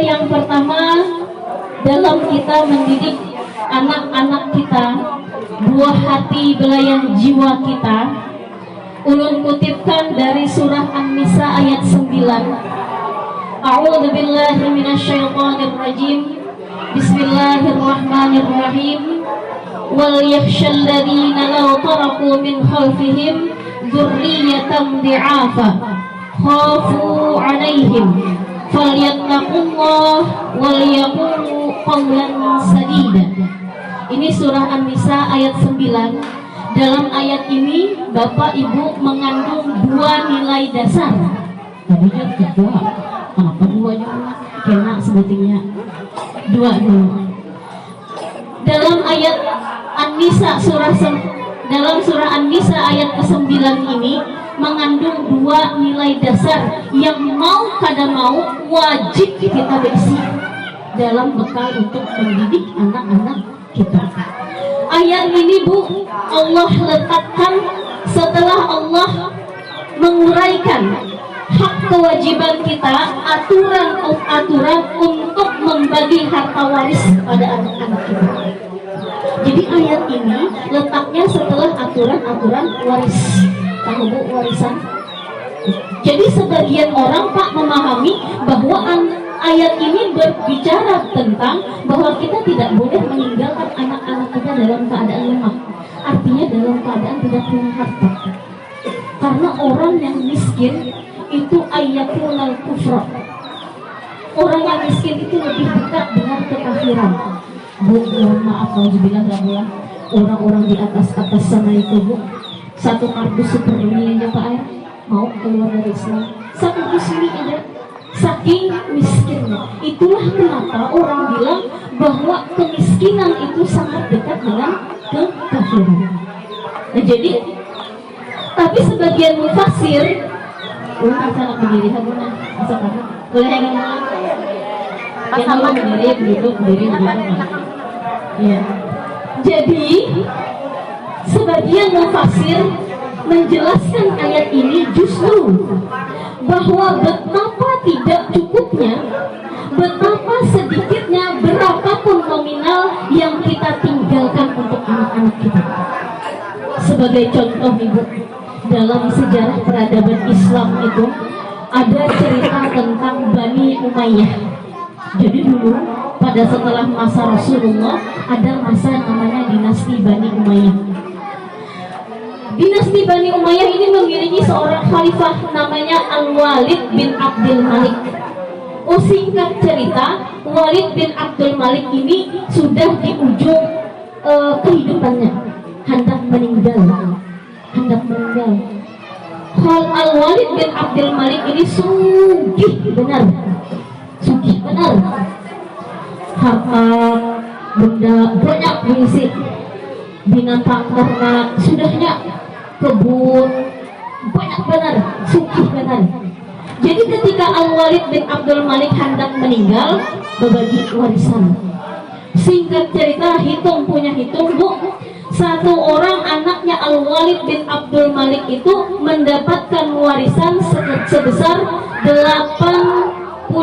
yang pertama dalam kita mendidik anak-anak kita, buah hati belayan jiwa kita, ulun kutipkan dari surah An-Nisa ayat 9. A'udzu billahi minasyaitonir rajim. Bismillahirrahmanirrahim. Wal yakhshal ladzina law taraku min khalfihim dzurriyyatan dhi'afa khafu 'alaihim falyattaqullah wal yaqulu qawlan sadida. Ini surah An-Nisa ayat 9. Dalam ayat ini Bapak Ibu mengandung dua nilai dasar. Tadinya tiga, kenapa dua juga? Kena sebetulnya dua dulu. Dalam ayat An-Nisa dalam surah An-Nisa ayat ke-9 ini mengandung dua nilai dasar yang mau kada mau wajib kita isi dalam bekal untuk mendidik anak-anak kita. Ayat ini Bu, Allah letakkan setelah Allah menguraikan hak kewajiban kita, aturan-aturan untuk membagi harta waris kepada anak-anak kita. Jadi ayat ini letaknya setelah aturan-aturan waris. Tahu Bu warisan? Jadi sebagian orang Pak memahami bahwa ayat ini berbicara tentang bahwa kita tidak boleh meninggalkan anak-anak kita dalam keadaan lemah. Artinya dalam keadaan tidak punya harta. Karena orang yang miskin itu ayatul kufra. Orang yang miskin itu lebih dekat dengan kekafiran. Bu, maaf kalau dibilang orang-orang di atas sana itu Bu, satu kardus seperti aja Pak Air mau keluar dari Islam. Satu kardus ini aja. Saking miskinnya. Itulah kenapa orang bilang bahwa kemiskinan itu sangat dekat dengan kekafiran. Nah, jadi tapi sebagian mufasir salah berdiri habuna boleh yang sama berdiri ya. Jadi sebagian mufasir menjelaskan ayat ini justru bahwa betapa tidak cukupnya, betapa sedikitnya, berapapun nominal yang kita tinggalkan untuk anak-anak kita. Sebagai contoh Ibu, dalam sejarah peradaban Islam itu ada cerita tentang Bani Umayyah. Jadi dulu pada setelah masa Rasulullah ada masa namanya dinasti Bani Umayyah. Dinasti Bani Umayyah ini memiliki seorang khalifah namanya Al-Walid bin Abdul Malik. Singkat cerita, Walid bin Abdul Malik ini sudah di ujung kehidupannya, hendak meninggal. Al-Walid bin Abdul Malik ini sugih benar. Harta benda banyak berisi, binatang ternak sudahnya, kebun banyak benar, sugih benar. Jadi ketika Al-Walid bin Abdul Malik hendak meninggal, berbagi warisan. Singkat cerita, hitung Bu, satu orang anaknya Al-Walid bin Abdul Malik itu mendapatkan warisan sebesar 80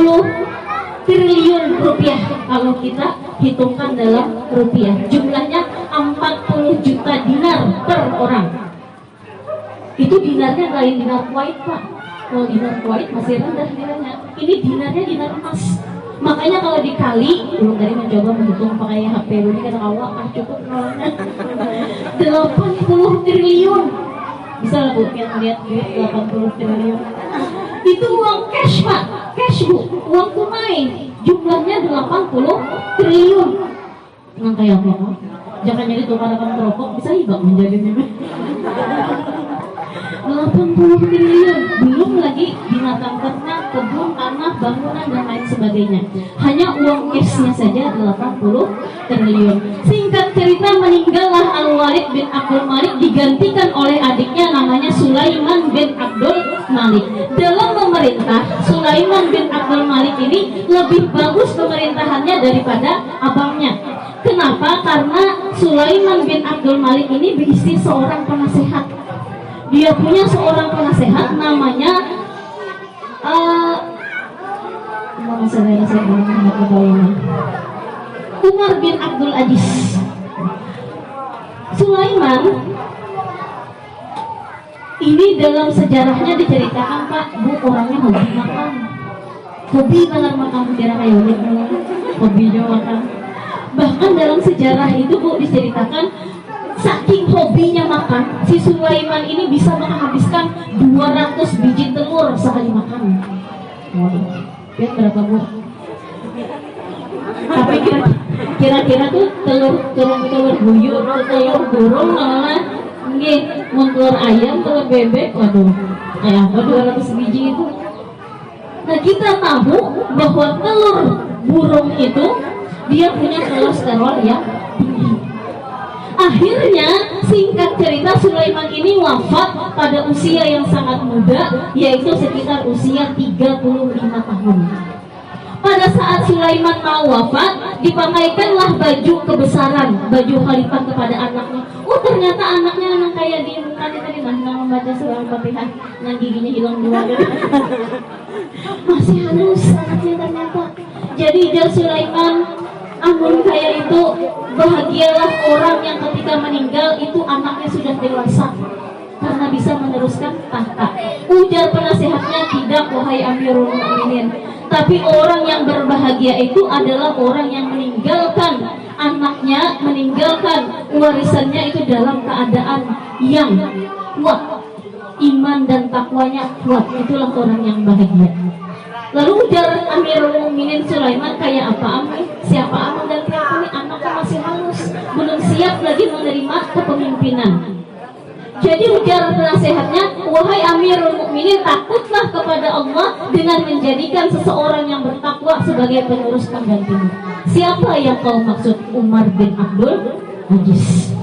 triliun rupiah. Kalau kita hitungkan dalam rupiah, jumlahnya 40 juta dinar per orang. Itu dinarnya lain dinar Kuwait Pak. Kalau dinar Kuwait masih rendah dinarnya. Ini dinarnya dinar emas. Makanya kalau dikali, belum tadi mencoba menghitung pakai HP ini kata awak cukup nolnya 80 triliun. Bisa lah Bu, lihat duit 80 triliun. Itu uang cash Pak, cash Bu, uang tunai. Jumlahnya 80 triliun. Nggak kayak apa? Jangan jadi tukang rokok, bisa hibah menjadi 80 triliun, belum lagi binatang ternak, kebun, tanah, bangunan dan lain sebagainya. Hanya uang cashnya saja 80 triliun. Singkat cerita, meninggallah Al-Walid bin Abdul Malik, digantikan oleh adiknya namanya Sulaiman bin Abdul Malik. Dalam memerintah, Sulaiman bin Abdul Malik ini lebih bagus pemerintahannya daripada abangnya. Kenapa? Karena Sulaiman bin Abdul Malik ini berisi seorang penasehat. Dia punya seorang penasehat namanya Umar bin Abdul Aziz. Sulaiman ini dalam sejarahnya diceritakan, Pak, Bu, orangnya hobi makan. Hobi banget makan, kira kayak hobi juga makan. Bahkan dalam sejarah itu, Bu, diceritakan saking hobinya makan, si Sulaiman ini bisa menghabiskan 200 biji telur sekali makan. Waduh, lihat berapa, Bu? Tapi kira-kira tuh telur buyur, telur burung, malah nggih, telur ayam, telur bebek, waduh, kayak apa 200 biji itu? Nah, kita tahu bahwa telur burung itu dia punya kolesterol yang tinggi. Akhirnya, singkat cerita, Sulaiman ini wafat pada usia yang sangat muda, yaitu sekitar usia 35 tahun. Pada saat Sulaiman mau wafat, dipakaikanlah baju kebesaran, baju khalifah kepada anaknya. Oh, ternyata anaknya anak kayak di mukanya tadi, nggak membaca surah Al-Fatihah, nah giginya hilang dua. Masih halus anaknya ternyata. Jadi jar Sulaiman, amun kayak itu, bahagialah orang yang ketika meninggal itu anaknya sudah dewasa karena bisa meneruskan tahta. Ujar penasehatnya, tidak wahai Amirul Mukminin, tapi orang yang berbahagia itu adalah orang yang meninggalkan anaknya, meninggalkan warisannya itu dalam keadaan yang kuat, iman dan takwanya kuat. Itulah orang yang bahagia. Lalu ujar Amirul Mukminin Sulaiman, kayak apa Amin? Siapa Amin dan kenapa ini anaknya masih halus, belum siap lagi menerima kepemimpinan. Jadi ujar nasihatnya, wahai Amirul Mukminin, takutlah kepada Allah dengan menjadikan seseorang yang bertakwa sebagai penerus penggantimu. Siapa yang kau maksud? Umar bin Abdul Aziz.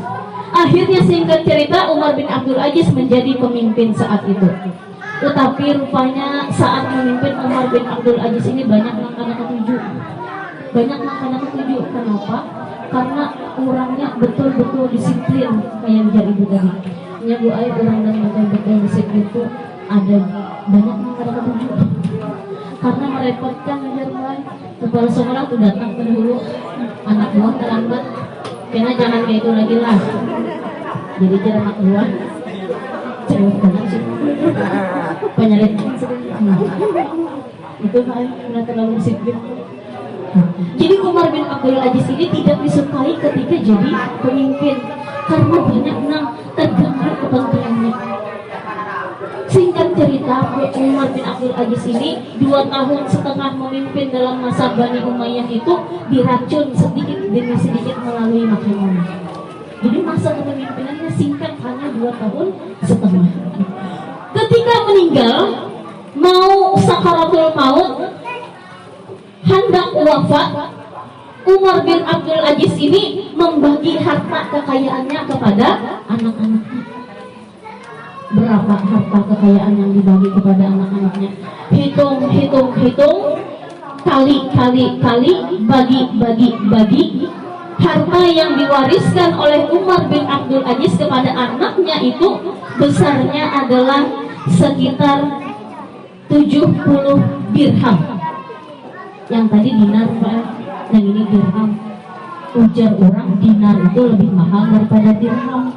Akhirnya singkat cerita, Umar bin Abdul Aziz menjadi pemimpin saat itu. Tetapi rupanya saat memimpin Umar bin Abdul Aziz ini banyak langkah ketujuh. Banyak langkah ketujuh. Kenapa? Karena orangnya betul-betul disiplin kayak jar ibu tadi. Ya Bu Ai, orang dan betul-betul disiplin itu ada banyak langkah ketujuh. Karena merepotkan ajar Bu Ai. Kepala sekolah tuh datang terdahulu, anak buah terlambat. Karena jangan kayak itu lagi lah. Jadi jangan anak buah cewek banget sih. Penyalit itu kan udah terlalu disiplin. Jadi Umar bin Abdul Aziz ini tidak disukai ketika jadi pemimpin karena banyak yang terganggu kepentingannya. Singkat cerita, Umar bin Abdul Aziz ini 2,5 tahun memimpin dalam masa Bani Umayyah itu diracun sedikit demi sedikit melalui makanan. Jadi masa kepemimpinannya singkat, hanya 2,5 tahun. Ketika meninggal, mau sakaratul maut, hendak wafat, Umar bin Abdul Aziz ini membagi harta kekayaannya kepada anak-anaknya. Berapa harta kekayaan yang dibagi kepada anak-anaknya? Hitung, kali, bagi. Harta yang diwariskan oleh Umar bin Abdul Aziz kepada anaknya itu besarnya adalah sekitar 70 dirham. Yang tadi dinar, Pak, yang ini dirham. Ujar orang, dinar itu lebih mahal daripada dirham.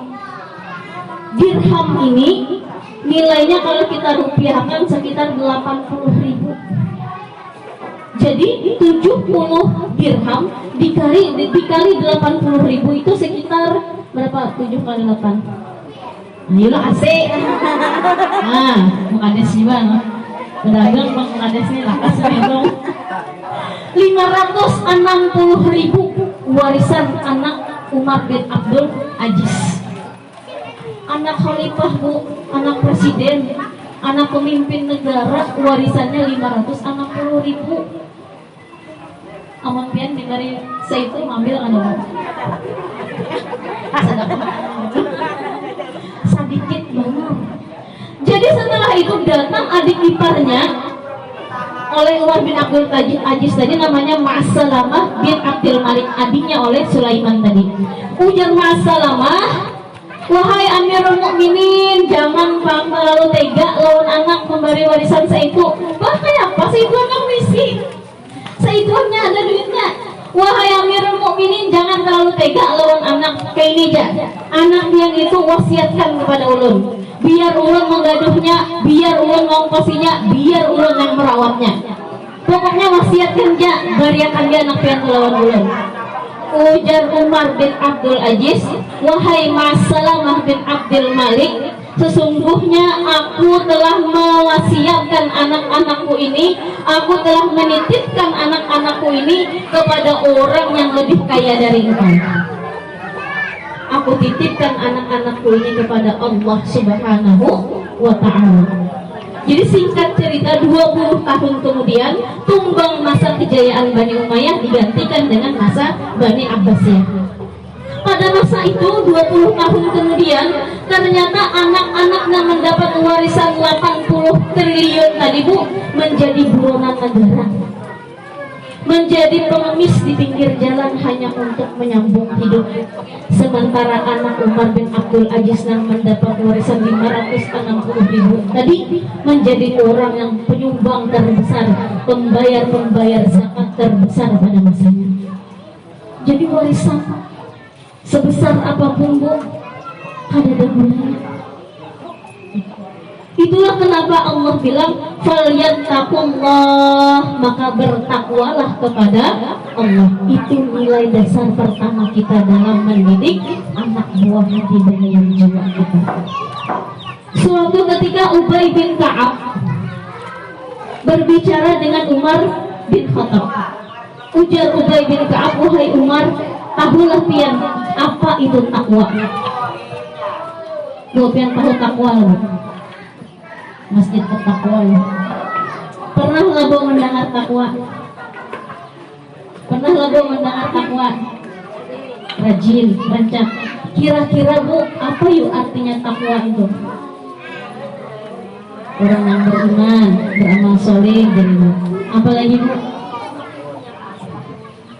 Dirham ini nilainya kalau kita rupiahkan sekitar 80.000. Jadi 70 dirham dikali 80.000 itu sekitar berapa? 7 kali 8. Ayolah asik. Nah, mukades juga. Pedagang mukadesnya lakas itu. 560.000 warisan anak Umar bin Abdul Aziz. Anak khalifah, Bu, anak presiden, anak pemimpin negara, warisannya 560.000. Amun pian diberi saya itu ngambil ada sedikit banget. Jadi setelah itu datang adik iparnya oleh Umar bin Abdul Aziz tadi, namanya Ma'salamah bin Abdul Malik, adiknya oleh Sulaiman tadi. Ujar Ma'salamah, wahai Amirul Mukminin, jangan terlalu tega lawan anak memberi warisan saya itu. Bahkan apa sih itu anak miskin? Seitunya ada duitnya. Wahai Amirul Mukminin, jangan terlalu tega lawan anak kayak ini aja. Anak yang itu wasiatkan kepada ulun. Biar ulun menggaduhnya, biar ulun ngongkosinya, biar ulun yang merawatnya. Pokoknya wasiatkan aja, bariakan dia anak pian lawan ulun. Ujar Umar bin Abdul Aziz, wahai Mas Salamah bin Abdul Malik, sesungguhnya aku telah mewasiatkan anak-anakku ini, aku telah menitipkan anak-anakku ini kepada orang yang lebih kaya dari engkau. Aku titipkan anak-anakku ini kepada Allah Subhanahu wa ta'ala. Jadi singkat cerita, 20 tahun kemudian tumbang masa kejayaan Bani Umayyah digantikan dengan masa Bani Abbasiyah. Pada masa itu 20 tahun kemudian ternyata anak-anak yang mendapat warisan 80 triliun tadi Bu menjadi buronan negara, menjadi pengemis di pinggir jalan hanya untuk menyambung hidup. Sementara anak Umar bin Abdul Aziz yang mendapat warisan 560.000 tadi menjadi orang yang penyumbang terbesar, pembayar zakat terbesar pada masanya. Jadi warisan sebesar apapun Bu, ada gunanya. Itulah kenapa Allah bilang falyattaqullah, maka bertakwalah kepada Allah. Itu nilai dasar pertama kita dalam mendidik anak buah hati dan jiwa kita. Suatu ketika Ubay bin Ka'ab berbicara dengan Umar bin Khattab. Ujar Ubay bin Ka'ab, wahai Umar, tahulah pian apa itu takwa. Dua pian tahu takwa loh. Masjid Takwa. Pernah lagu mendengar takwa? Pernah lagu mendengar takwa? Rajin, rancak. Kira-kira Bu, apa yuk artinya takwa itu? Orang yang beriman, beramal soleh, dan apalagi Bu?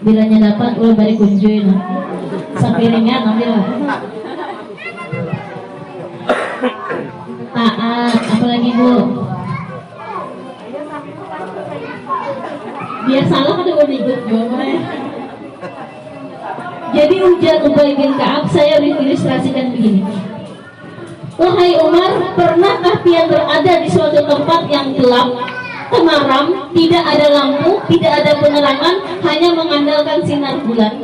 Bilanya dapat, ulah balik kunjuin. Sapiringan, ambil. Taat, apalagi Bu? Biar salah kan udah ikut juga. Jadi ujar Ubay bin Ka'ab, saya ilustrasikan begini. Wahai Umar, pernahkah pian berada di suatu tempat yang gelap, temaram, tidak ada lampu, tidak ada penerangan, hanya mengandalkan sinar bulan?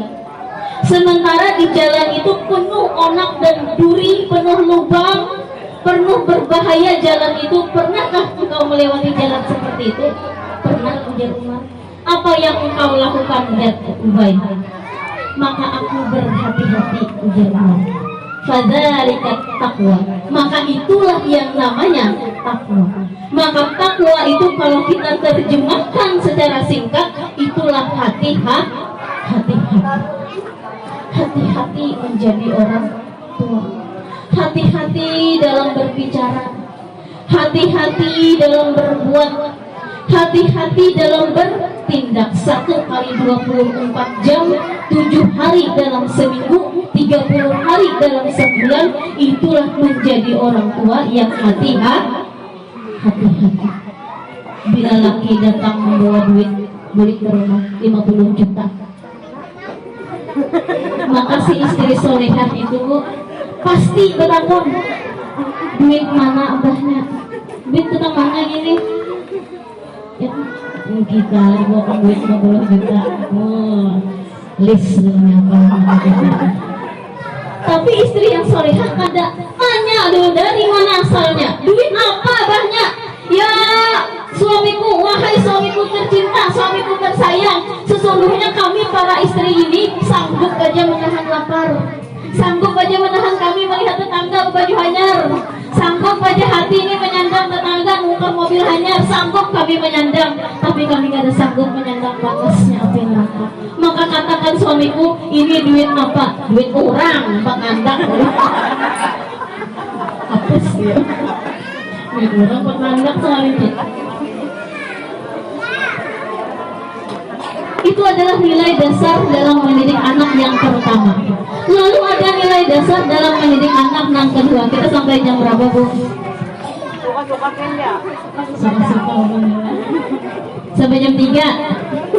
Sementara di jalan itu penuh onak dan duri, penuh lubang, penuh berbahaya jalan itu. Pernahkah engkau melewati jalan seperti itu? Pernah, ujar Umar. Apa yang engkau lakukan, ujar Ubay? Maka aku berhati-hati, ujar Umar. Fadzalika taqwa. Maka itulah yang namanya takwa. Maka takwa itu kalau kita terjemahkan secara singkat, itulah hati-hati. Hati-hati menjadi orang tua. Hati-hati dalam berbicara, hati-hati dalam berbuat, hati-hati dalam bertindak. 1 kali 24 jam, 7 hari dalam seminggu, 30 hari dalam sebulan. Itulah menjadi orang tua yang hati-hati. Bila laki datang membawa duit beli ke rumah 50 juta, maka si istri solehah itu pasti bertakon, duit mana abahnya, duit tentang mana gini ya, kita dibawa duit 50 juta, list apa. Tapi istri yang solehah kada tanya dulu dari mana asalnya, duit apa abahnya. Ya suamiku, wahai suamiku tercinta, suamiku tersayang, sesungguhnya kami para istri ini sanggup aja menahan lapar, sanggup aja menahan kami melihat tetangga baju hanyar, sanggup aja hati ini menyandang tetangga muka mobil hanyar, sanggup kami menyandang, tapi kami gak ada sanggup menyandang panasnya api neraka. Maka katakan suamiku, ini duit apa? Duit orang, pengandang. Apa sih ya? Duit orang pengandang soalnya. Itu adalah nilai dasar dalam mendidik anak yang pertama. Lalu ada nilai dasar dalam mendidik anak yang kedua. Kita sampai jam berapa Bu? Sampai jam 3.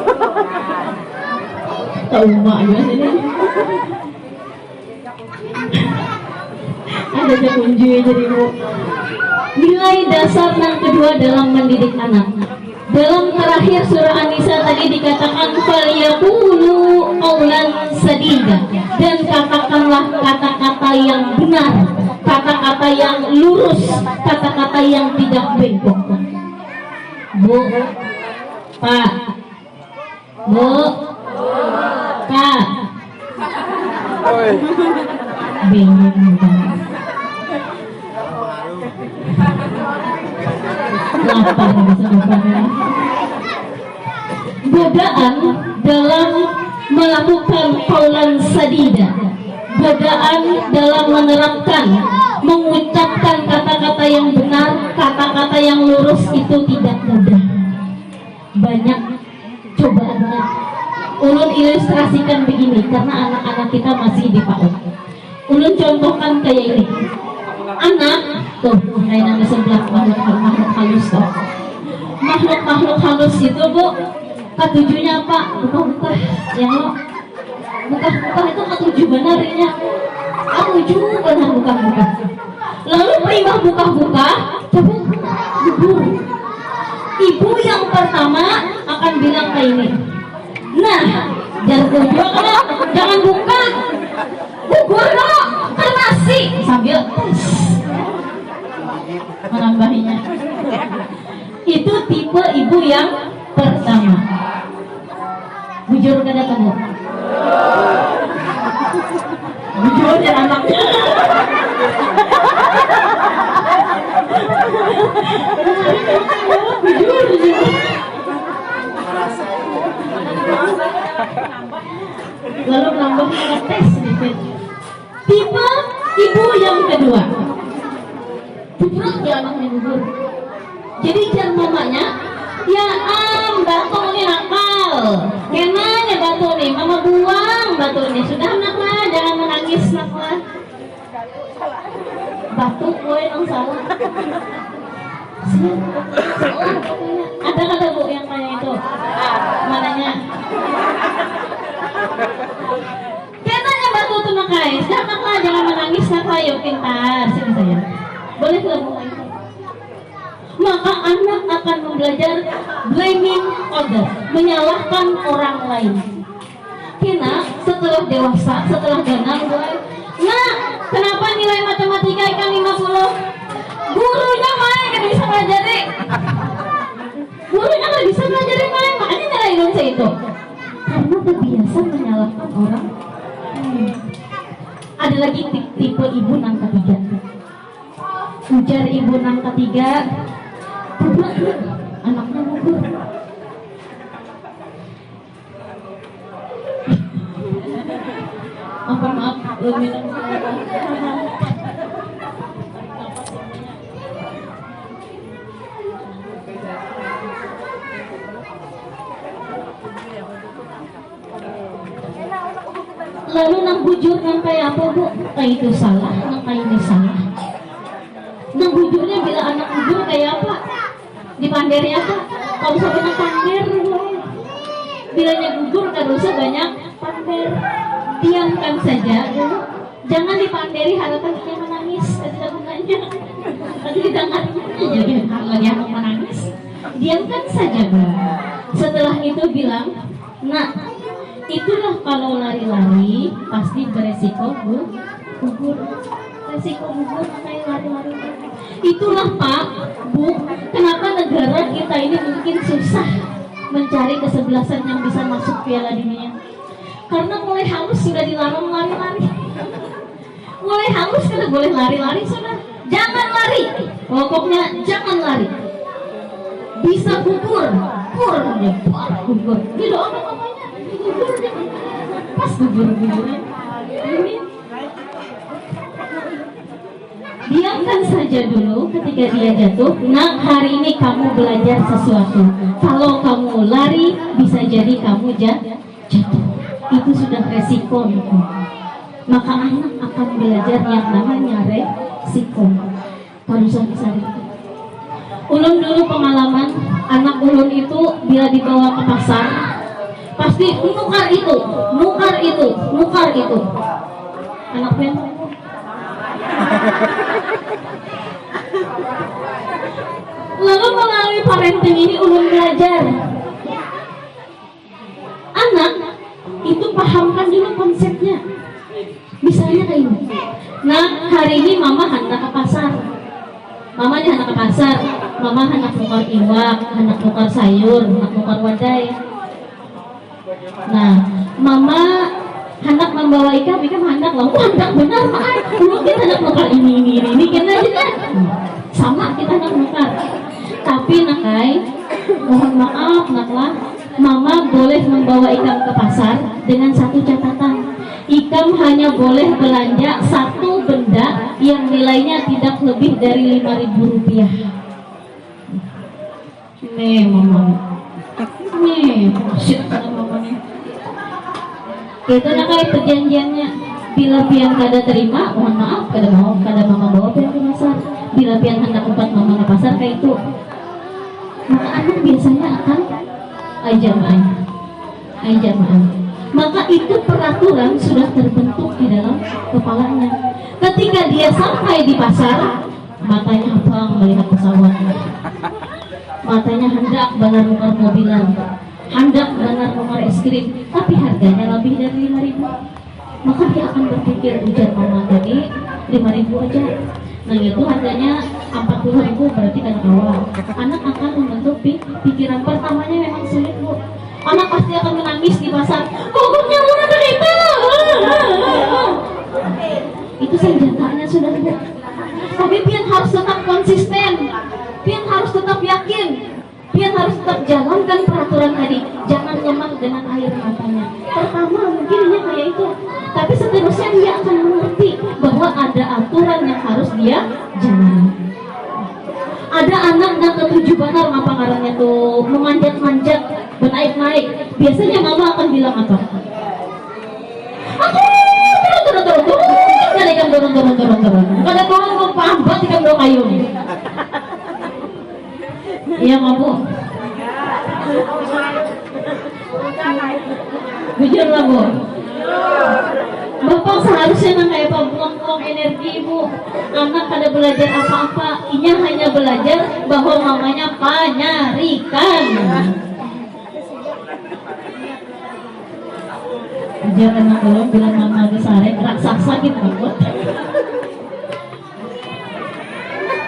Tahu mak juga sini. Ada kunci jadi bu. Nilai dasar yang kedua dalam mendidik anak. Dalam terakhir surah An-Nisa tadi dikatakan falyaqulu qaulan sadida, dan katakanlah kata-kata yang benar, kata-kata yang lurus, kata-kata yang tidak bengkok. Bu, Pak, Bu, Kak, bingung banget. Lapar sebenarnya. Godaan dalam melakukan qaulan sadida, godaan dalam menerapkan, mengucapkan kata-kata yang benar, kata-kata yang lurus itu tidak mudah. Banyak cobaannya. Ulun ilustrasikan begini karena anak-anak kita masih di PAUD. Ulun contohkan kayak ini. Anak tuh kayak yang sebelah makhluk halus tuh. Makhluk halus itu bu, ketujuhnya apa? Buka-buka, ya lo. Buka-buka itu ketujuh benarnya. Ketujuh benar buka-buka. Lalu perintah buka-buka, coba gugur. Ibu yang pertama akan bilang kayak ini. Nah, jangan gugur kalau jangan buka. Gugur kalau nasi sambil menambahinya. Itu tipe ibu yang pertama. Bujur kada kamu? Bujur ya anaknya. Bujur. Lalu nambah tes sedikit. Tipe ibu yang kedua. Bujuk ya anaknya gugur. Jadi jar mamanya, ya batu ini nakal. Kenanya batu nih, mama buang batu nih. Sudah naklah, jangan menangis naklah. Batu gue yang salah. Ada kata bu yang kayak itu? Mananya? Kenanya batu tuh makai. Sudah naklah, jangan menangis naklah. Yuk pintar, sini saya. Boleh ke bu? Maka anak akan belajar blaming others, menyalahkan orang lain. Kena setelah dewasa, setelah ganang, nah kenapa nilai matematika ikan 50? Gurunya main kan bisa ngajari. Gurunya nggak bisa ngajari main, makanya nilai Indonesia itu. Karena terbiasa menyalahkan orang. Ada lagi tipe ibu yang ketiga. Ujar ibu yang ketiga, anaknya gugur. Maaf, minum. Lalu nang bujur nang kayak apa bu? Kayak itu salah, nang kayak ini salah. Nang bujurnya bila anak bujur kayak apa? Dipanderi apa? Kalau sampai pander, bilanya gugur kan usah banyak pander. Diamkan saja, jangan dipanderi harapan dia menangis, tidak gunanya. Nanti didengarnya jadi lagi aku menangis. Diamkan saja, setelah itu bilang, nah itulah kalau lari-lari pasti beresiko gugur. Resiko gugur kayak lari-lari. Itulah Pak, Bu, kenapa negara kita ini mungkin susah mencari kesebelasan yang bisa masuk Piala Dunia. Karena mulai halus sudah dilarang lari-lari. Mulai halus kada boleh lari-lari sudah. Jangan lari. Pokoknya jangan lari. Bisa gugur. Gugur. Didoakan mamanya. Gugur deh. Pas gugur-gugurnya. Ini diamkan saja dulu ketika dia jatuh. Nah, hari ini kamu belajar sesuatu. Kalau kamu lari, bisa jadi kamu jatuh. Itu sudah resiko itu. Maka anak akan belajar yang namanya resiko. Harusnya bisa itu. Ulun dulu pengalaman, anak ulun itu bila dibawa ke pasar, pasti nukar itu, nukar itu, nukar itu. Anak pian. Lalu melalui parenting ini ulun belajar. Anak itu pahamkan dulu konsepnya. Misalnya kayak ini. Nah, hari ini mama hendak ke pasar. Mama ini hendak ke pasar. Mama hendak nukar iwak, hendak nukar sayur, hendak nukar wadai. Nah, mama hendak membawa ikan hendak lah. Wah, hendak benar, maaf. Dulu kita hendak nukar ini kita aja kan. Sama kita hendak nukar. Tapi nakai, mohon maaf naklah, mama boleh membawa ikan ke pasar dengan satu catatan. Ikan hanya boleh belanja satu benda yang nilainya tidak lebih dari 5.000 rupiah. Nih mama, nih shit mama nih. Itu nakai perjanjiannya. Bila pian kada terima, mohon maaf, kada mama bawa pian ke pasar. Bila pian hendak empat mama ke pasar kayak itu, maka anak biasanya akan jamaah. Maka itu peraturan sudah terbentuk di dalam kepalanya. Ketika dia sampai di pasar, matanya abang melihat pesawat, matanya hendak benar nukar mobilan, hendak benar nukar es krim, tapi harganya lebih dari 5.000. Maka dia akan berpikir, ujar mama tadi 5.000 aja. Nah itu harganya 40.000, berarti kan awal. Anak akan membentuk pikiran pertamanya memang sulit, Bu. Anak pasti akan menangis di pasar. Pokoknya murah cerita. Itu senjatanya sudah, Bu. Tapi pian harus tetap konsisten. Pian harus tetap yakin. Pian harus tetap jalankan peraturan tadi. Jangan lemah dengan air matanya. Pertama mungkin dia kayak itu, tapi seterusnya dia akan mengerti bahwa ada aturan yang harus dia jalani. Ada anak yang ketujuh benar apa karena tuh memanjat-manjat, bernaik-naik. Biasanya mama akan bilang apa? Aku turun. Kada ikan turun. Kada turun kok pambat ikan do kayu. Iya mabu. Jujur lah Bu. Bapak seharusnya nang kayak apa buang-buang energi ibu. Anak kada belajar apa-apa, inya hanya belajar bahwa mamanya panyarikan. Jangan anak belum bilang mama besar raksasa gitu banget.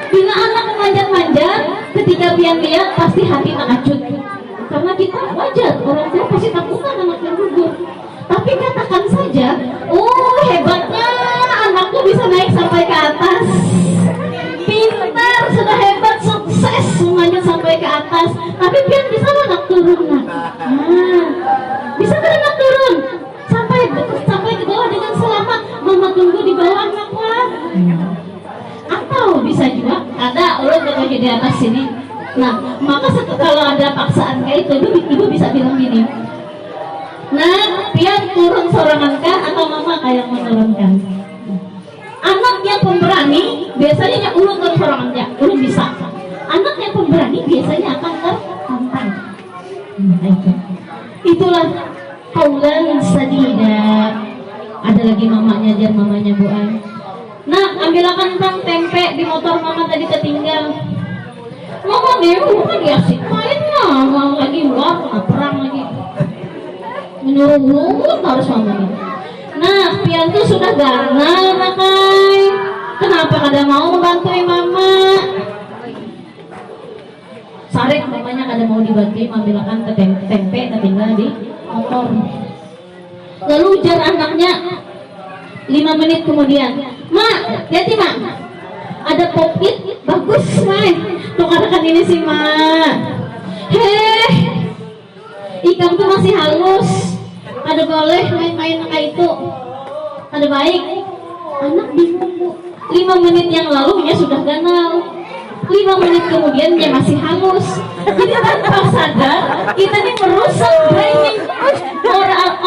Bila anak memanjat-manjat, ketika pian lihat pasti hati mengacut. Karena kita wajar, orang tua pasti takutan anaknya gugur. Tapi katakan saja, oh hebatnya anakku bisa naik sampai ke atas. Pintar, sudah hebat, sukses semuanya sampai ke atas. Tapi pian bisa anak turun nak. Bisa kan anak turun sampai ke bawah dengan selamat. Mama tunggu di bawah anak lah. Atau bisa juga ada orang bekerja di atas sini. Nah, maka kalau ada paksaan kayak itu, ibu bisa bilang gini, nah, pian turun sorangan kah atau mama kayak menurunkan? Anak yang pemberani biasanya ulun turun sorangannya, ulun bisa. Anak yang pemberani biasanya akan tertantang. Itulah kaulan sadida. Ada lagi mamanya, jar mamanya Bu Ai. Nah, ambilkan tentang tempe di motor mama tadi ketinggal. Mama nih, bukan dia asik main lah, mau lagi luar, perang lagi. Menyuruh harus mamanya. Nah, pian tuh sudah ganal nakai. Kenapa kada mau membantu mama? Sarik mamanya kada mau dibantu, ambilkan ke tempe ketinggal di motor. Lalu ujar anaknya 5 menit kemudian, "Mak, lihat Mak, ada pop-it bagus, Mak. Tuh katakan ini sih, Mak. Heh, ikan tuh masih halus. Ada boleh main-main kayak itu. Ada baik." Anak bingung, Bu. 5 menit yang lalu dia sudah ganal. 5 menit kemudian dia masih halus. Jadi tanpa sadar kita ini merusak training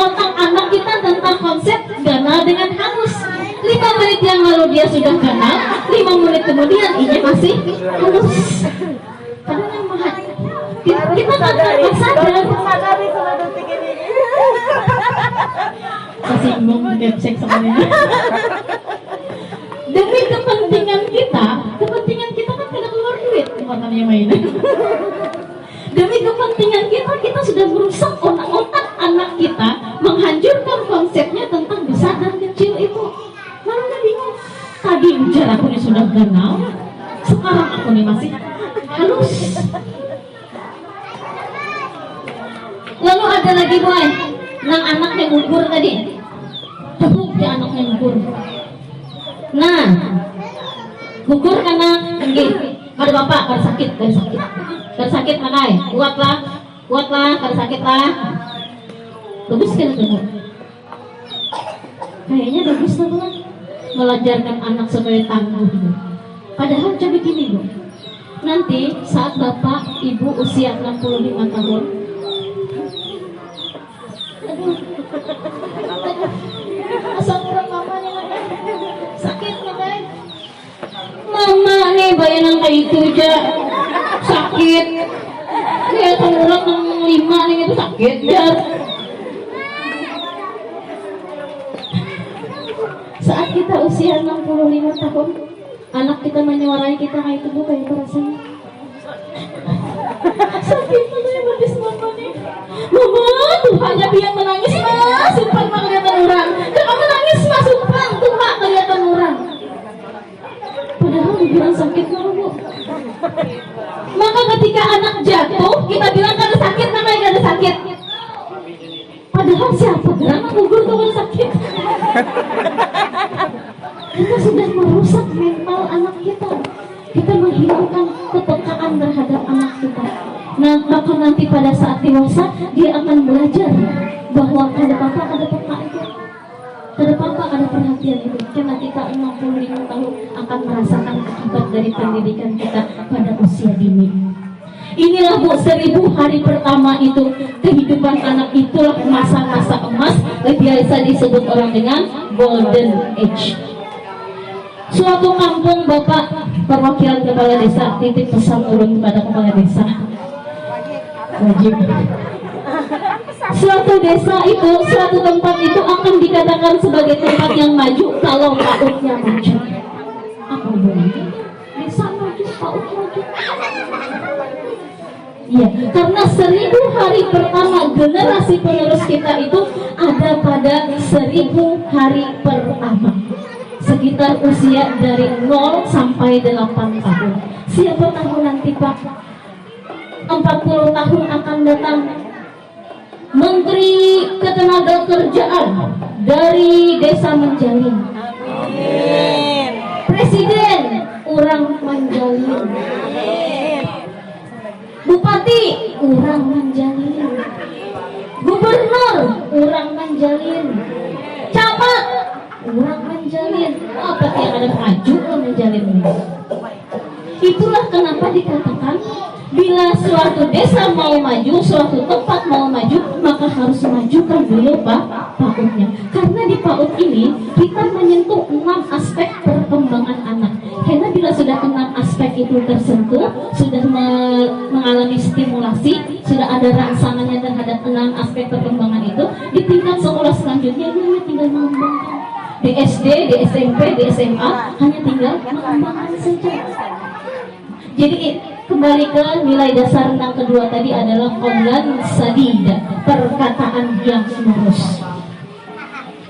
otak anak kita tentang konsep ganal dengan halus. 5 menit yang lalu dia sudah ganal, 5 menit kemudian ini masih halus. Karena yang kita tanpa sadar. Kasih ngomong gepsek semuanya. Demi kepentingan kita kan tidak keluar duit makanya mainan. Demi kepentingan kita sudah merusak otak anak kita, menghancurkan konsepnya tentang besar dan kecil itu. Malah bingung. Tadi ujar aku nih sudah ganal, sekarang aku nih masih halus. Lalu ada lagi boy, nang anaknya gugur tadi. Tepuk dia anaknya gugur. Nah, gugur karena enggih. Ada bapak, ada sakit. Ada sakit makai. Kuatlah, ada sakit lah. Bagus kan itu? Kayaknya bagus lah melajarkan anak supaya tangguh. Padahal coba gini bu, nanti saat bapak ibu usia 65 tahun, asal kurang mamanya sakit makai. Mama nih bayangan kayak itu aja sakit. Kayak orang 5 nih itu sakit ya. Saat kita usia 65 tahun, anak kita menyuarai kita kayak itu bu, kayak itu rasanya. Sakit katanya batis mama nih. Mama, Tuhannya biar menangis mas, sumpah mah kelihatan orang. Kakak menangis mas, sumpah Tuhan kelihatan orang. Padahal dibilang sakit mah bu. Maka ketika anak jatuh, kita bilang kada sakit, namanya kada sakit. Padahal siapa bilang gugur tuh kada sakit. Kita sudah merusak mental anak kita. Kita menghilangkan kepekaan terhadap anak kita. Nah, maka nanti pada saat dewasa dia akan belajar bahwa ada papa, ada peka itu, ada papa, ada perhatian itu. Karena kita 65 tahun akan merasakan akibat dari pendidikan kita pada usia dini. Inilah bu, 1000 hari pertama itu kehidupan anak, itulah masa-masa emas, biasa disebut orang dengan golden age. Suatu kampung bapak perwakilan kepala desa titip pesan turun kepada kepala desa. Wajib. Suatu desa itu, suatu tempat itu akan dikatakan sebagai tempat yang maju kalau PAUD-nya maju. Apa hubungannya? Desa maju, PAUD maju. Iya, karena 1000 hari pertama generasi penerus kita itu ada pada 1000 hari pertama. Sekitar usia dari 0 sampai 8 tahun. Siapa tahu nanti Pak 40 tahun akan datang Menteri Ketenagakerjaan dari Desa Menjalin. Amin. Presiden orang Menjalin. Bupati orang Menjalin. Gubernur orang Menjalin. Camat orang Menjalin. Apa yang ada maju orang Menjalin ini? Itulah kenapa dikatakan bila suatu desa mau maju, suatu tempat mau maju, maka harus majukan dulu PAUD-nya. Karena di PAUD ini kita menyentuh 6 aspek perkembangan anak. Karena bila sudah 6 aspek itu tersentuh, sudah mengalami stimulasi, sudah ada rangsangannya terhadap 6 aspek perkembangan itu, di tingkat sekolah selanjutnya dia tinggal mengembangkan. Di SD, di SMP, di SMA hanya tinggal mengembangkan saja. Jadi kembali ke nilai dasar yang kedua tadi adalah qaulan sadida, perkataan yang lurus.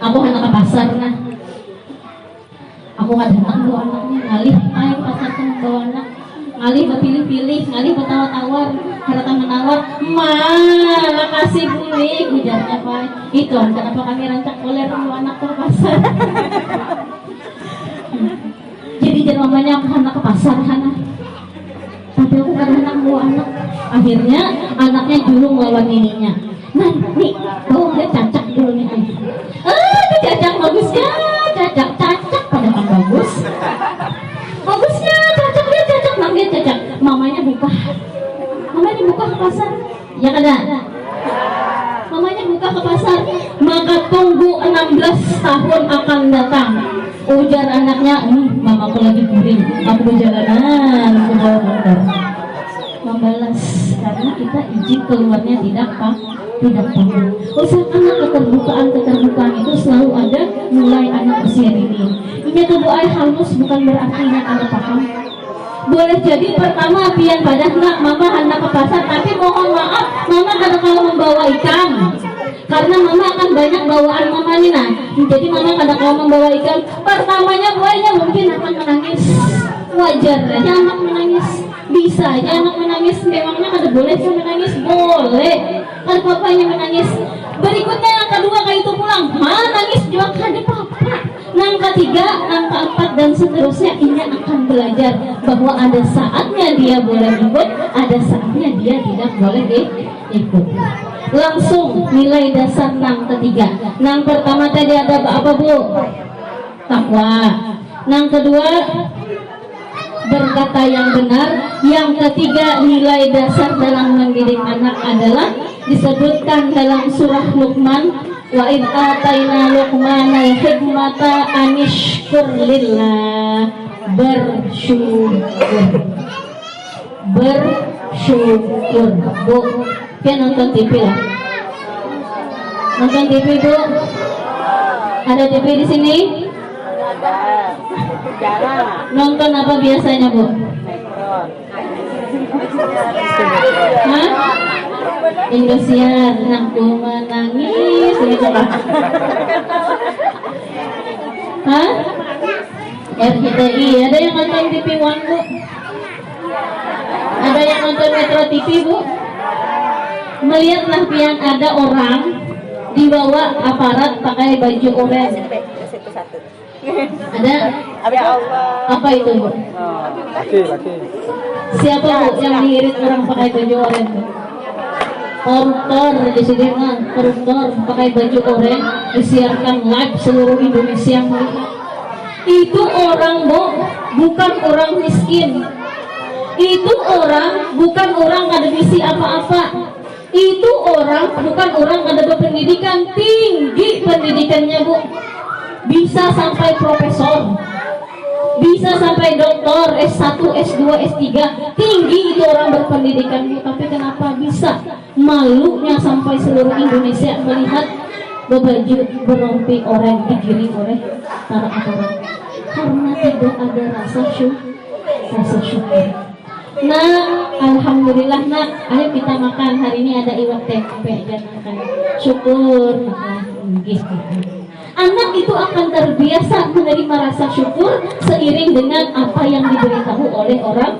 Aku anak ke pasar nah. Aku nggak datang bawa anaknya, ngalih ayo pasar ke bawa anak, ngalih berpilih-pilih, ngalih bertawar-tawar, harta menawar, malah kasih bulik, ujarnya pak. Itu kenapa kami rancang oleh bawa anak ke pasar. Jadi jangan mamanya aku anak ke pasar Hana. Tapi aku kadang anak bawa anak. Akhirnya anaknya dulu melawan nininya. Nah, nih, bawa dia cacak dulu nih ayah. Itu cacak bagusnya, cacak padahal bagus. Bagusnya cacak dia cacak, namanya cacak. Mamanya buka ke pasar. Ya kada? Mamanya buka ke pasar. Maka tunggu 16 tahun akan datang. Ujar anaknya, mamaku lagi kuring, aku berjalanan, aku bawa motor. Membalas karena kita izin keluarnya tidak paham. Usahakan keterbukaan itu selalu ada mulai anak usia dini. Ini tuh doa halus bukan berarti anak paham. Boleh jadi pertama pian pada nak mama hendak ke pasar, tapi mohon maaf mama kada kalau membawa ikan karena mama akan banyak bawaan mama nih. Nah jadi mama kada kalau membawa ikan, pertamanya buahnya mungkin akan menangis. Wajar aja anak menangis, bisa aja anak menangis. Memangnya kada boleh sih menangis? Boleh kalau papanya menangis. Berikutnya yang kedua kayak itu pulang nangis juga kada apa-apa. Yang ketiga, yang keempat dan seterusnya, ini akan belajar bahwa ada saatnya dia boleh ikut, ada saatnya dia tidak boleh ikut. Langsung nilai dasar yang ketiga. Yang pertama tadi ada apa Bu? Takwa. Yang kedua berkata yang benar. Yang ketiga nilai dasar dalam mendidik anak adalah disebutkan dalam surah Luqman, wa id ataina luqmana hikmata anishkur lillah, bersyukur. Bu, kan nonton TV lah, nonton TV Bu, ada TV di sini? Nonton apa biasanya Bu? Hah? Indosiar, aku menangis gitu Pak. Hah? RCTI, ada yang nonton TV One Bu? Ada yang nonton Metro TV Bu? Melihatlah pian ada orang dibawa aparat pakai baju oranye. Ada? Apa itu Bu? Siapa Bu yang diirit orang pakai baju oranye? Koruptor di sini kan, koruptor pakai baju oranye disiarkan live seluruh Indonesia melihat. Itu orang Bu, bukan orang miskin. Itu orang bukan orang akademisi apa-apa. Itu orang bukan orang ada berpendidikan tinggi, pendidikannya Bu bisa sampai profesor, bisa sampai doktor S1, S2, S3, tinggi itu orang berpendidikan Bu. Tapi kenapa bisa malunya sampai seluruh Indonesia melihat baju berompi oranye digiring oleh para aparat? Karena tidak ada rasa syukur. Nah, alhamdulillah nak, ayo kita makan. Hari ini ada iwak tempe dan makan. Syukur, makan gitu. Anak itu akan terbiasa menerima rasa syukur seiring dengan apa yang diberitahu oleh orang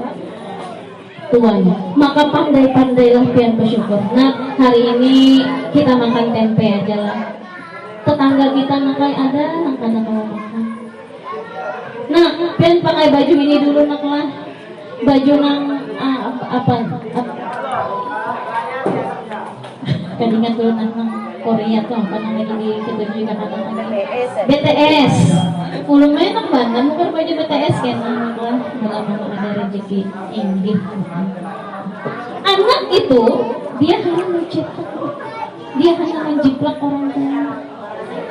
tuanya. Maka pandai-pandailah pian bersyukur. Nah, hari ini kita makan tempe aja lah. Tetangga kita nakai ada, nak mau makan. Nah, pian pakai baju ini dulu nak lah. Baju nang apa kan ingat dulu nang Korea tuh apa namanya di kita juga kata BTS. Lumayan nak banget bukan baju BTS kan lah lama ada rezeki inggih. Anak itu dia hanya mencetak, dia hanya menjiplak orang tua,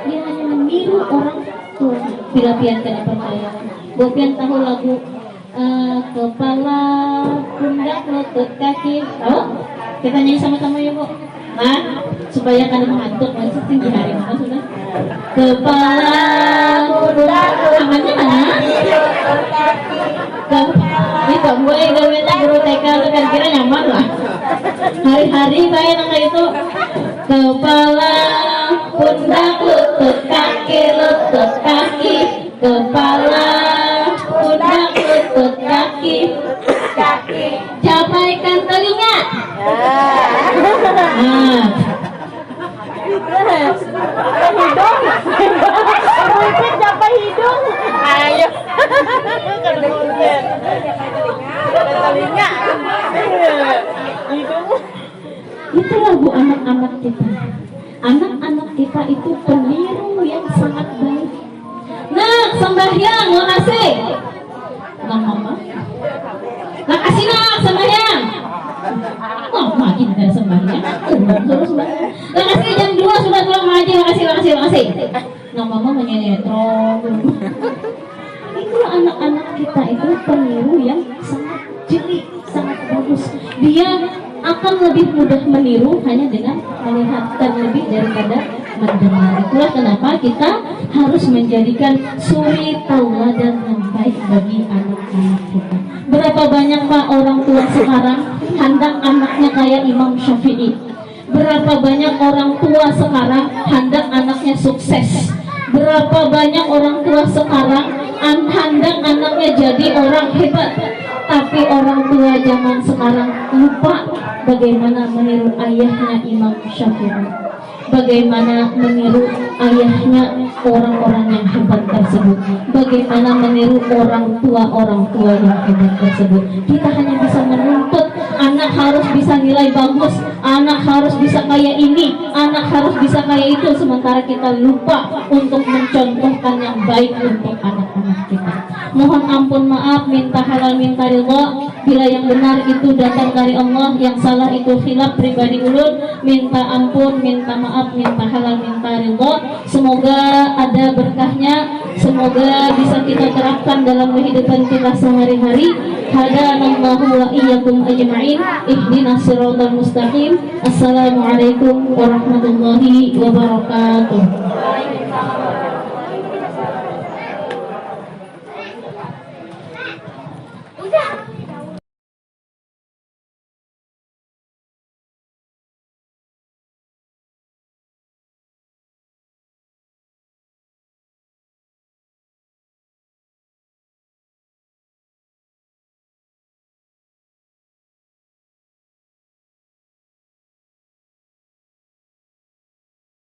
dia hanya meniru orang tua. Bila pian kena percaya, pian tahu lagu kepala, pundak, lutut, kaki. Oh, kita nyanyi sama-sama ya Bu. Nah, supaya kalian mengantuk masuk tinggi hari mana sudah. Kepala, pundak, tangannya mana? Itu boleh gawin guru TK kan kira nyaman lah. Hari-hari saya nang itu kepala, pundak, lutut, kaki, kepala, pundak, lutut, kaki. Capaikan telinga. Nah, hidung. Mungkin capai hidung. Ayo. Telinga. Hidung. Itulah Bu anak-anak kita. Anak-anak kita itu peniru yang sangat baik. Nah, sembahyang, makasih. Nah, mama. Makasih nak sembahyang. Oh, makin ada sembahyang. Terus sembahyang. Makasih jam 2 sudah pulang ngaji. Makasih. Nah, mama menyenetron. Itulah anak-anak kita itu peniru yang sangat jeli, sangat bagus. Dia akan lebih mudah meniru hanya dengan melihat terlebih daripada mendengar. Itulah kenapa kita harus menjadikan suri tauladan yang baik bagi anak-anak kita. Berapa banyak Pak orang tua sekarang hendak anaknya kayak Imam Syafi'i. Berapa banyak orang tua sekarang hendak anaknya sukses. Berapa banyak orang tua sekarang hendak anaknya jadi orang hebat. Tapi orang tua zaman sekarang lupa bagaimana meniru ayahnya Imam Syafi'i, bagaimana meniru ayahnya orang-orang yang hebat tersebut, bagaimana meniru orang tua yang hebat tersebut. Kita hanya bisa menuntut anak harus bisa nilai bagus, anak harus bisa kayak ini, anak harus bisa kayak itu, sementara kita lupa untuk mencontohkan yang baik untuk anak-anak kita. Mohon ampun, maaf, minta halal, minta ridha. Bila yang benar itu datang dari Allah, yang salah itu khilaf pribadi ulun. Minta ampun, minta maaf, minta halal, minta ridha. Semoga ada berkahnya, semoga bisa kita terapkan dalam kehidupan kita sehari-hari. Hadanallahu wa iyyakum ajma'in. Ihdinas siratal mustaqim. Assalamualaikum warahmatullahi wabarakatuh.